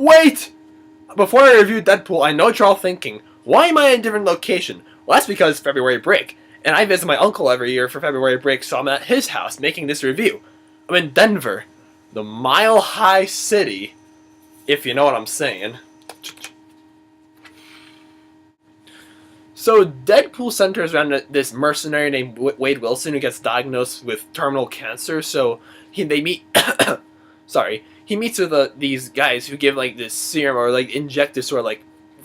Wait! Before I review Deadpool, I know what you're all thinking. Why am I in a different location? Well, that's because February break. And I visit my uncle every year for February break, so I'm at his house making this review. I'm in Denver, the Mile High City, if you know what I'm saying. So Deadpool centers around this mercenary named Wade Wilson who gets diagnosed with terminal cancer. So he meets with these guys who give like this serum or like inject this sort of like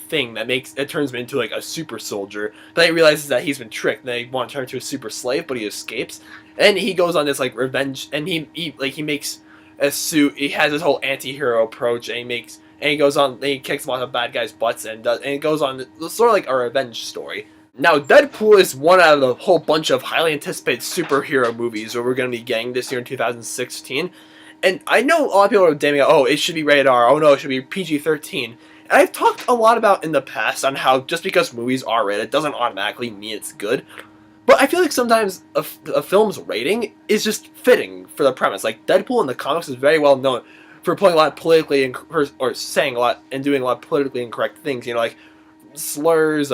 thing that turns him into like a super soldier. But he realizes that he's been tricked. And they want to turn into a super slave, but he escapes. And he goes on this like revenge, and he makes a suit. He has this whole anti-hero approach, and he goes on, and he kicks a lot of bad guys' butts, and it goes on sort of like a revenge story. Now, Deadpool is one out of a whole bunch of highly anticipated superhero movies that we're going to be getting this year in 2016. And I know a lot of people are damning out, oh, it should be rated R, oh no, it should be PG-13. And I've talked a lot about in the past on how just because movies are rated doesn't automatically mean it's good. But I feel like sometimes a film's rating is just fitting for the premise. Like, Deadpool in the comics is very well known for playing a lot of politically or saying a lot and doing a lot of politically incorrect things. You know, like slurs,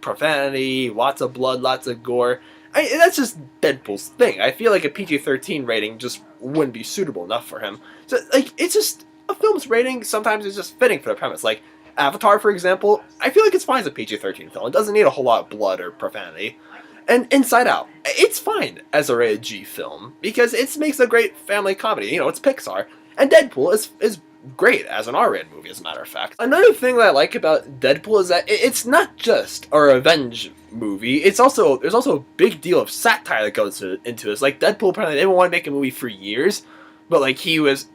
profanity, lots of blood, lots of gore. That's just Deadpool's thing. I feel like a PG-13 rating just wouldn't be suitable enough for him. So, like, it's just a film's rating sometimes is just fitting for the premise. Like Avatar, for example, I feel like it's fine as a PG-13 film. It doesn't need a whole lot of blood or profanity. And Inside Out, it's fine as a rated G film because it makes a great family comedy. You know, it's Pixar. And Deadpool is great as an R-rated movie, as a matter of fact. Another thing that I like about Deadpool is that it's not just a revenge movie. There's also a big deal of satire that goes into this. Like, Deadpool apparently didn't want to make a movie for years, but like he was,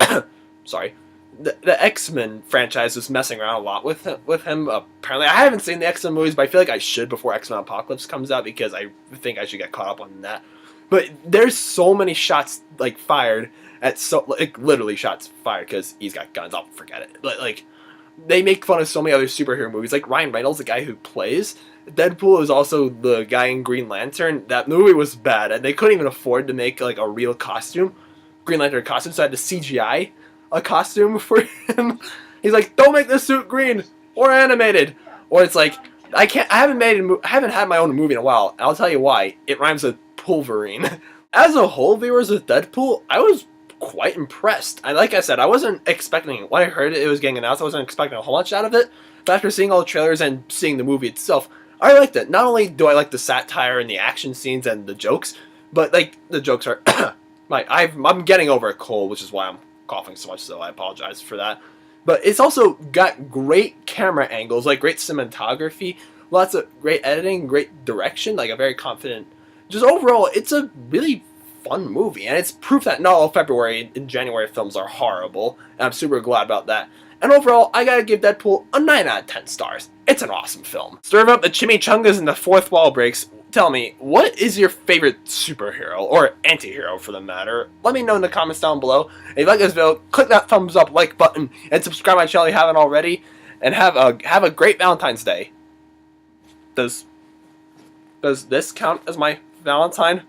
sorry, the X-Men franchise was messing around a lot with him. Apparently, I haven't seen the X-Men movies, but I feel like I should before X-Men Apocalypse comes out because I think I should get caught up on that. But there's so many shots like fired at literally shots fired because he's got guns. I'll forget it. But like they make fun of so many other superhero movies. Like Ryan Reynolds, the guy who plays Deadpool, is also the guy in Green Lantern. That movie was bad, and they couldn't even afford to make like a real Green Lantern costume, so I had to CGI a costume for him. He's like, don't make this suit green or animated. Or it's like, I haven't had my own movie in a while. And I'll tell you why. It rhymes with Pulverine. As a whole, viewers, with Deadpool, I was quite impressed. And like I said, I wasn't expecting, when I heard it was getting announced, I wasn't expecting a whole much out of it. But after seeing all the trailers and seeing the movie itself, I liked it. Not only do I like the satire and the action scenes and the jokes, but like the jokes are I'm getting over a cold, which is why I'm coughing so much, so I apologize for that. But it's also got great camera angles, like great cinematography, lots of great editing, great direction, like a very confident. Just overall, it's a really fun movie, and it's proof that not all February and January films are horrible, and I'm super glad about that. And overall, I gotta give Deadpool a 9 out of 10 stars. It's an awesome film. Serve up the chimichangas and the fourth wall breaks. Tell me, what is your favorite superhero, or anti-hero for the matter? Let me know in the comments down below. If you like this video, click that thumbs up, like button, and subscribe to my channel if you haven't already. And have a great Valentine's Day. Does this count as my Valentine?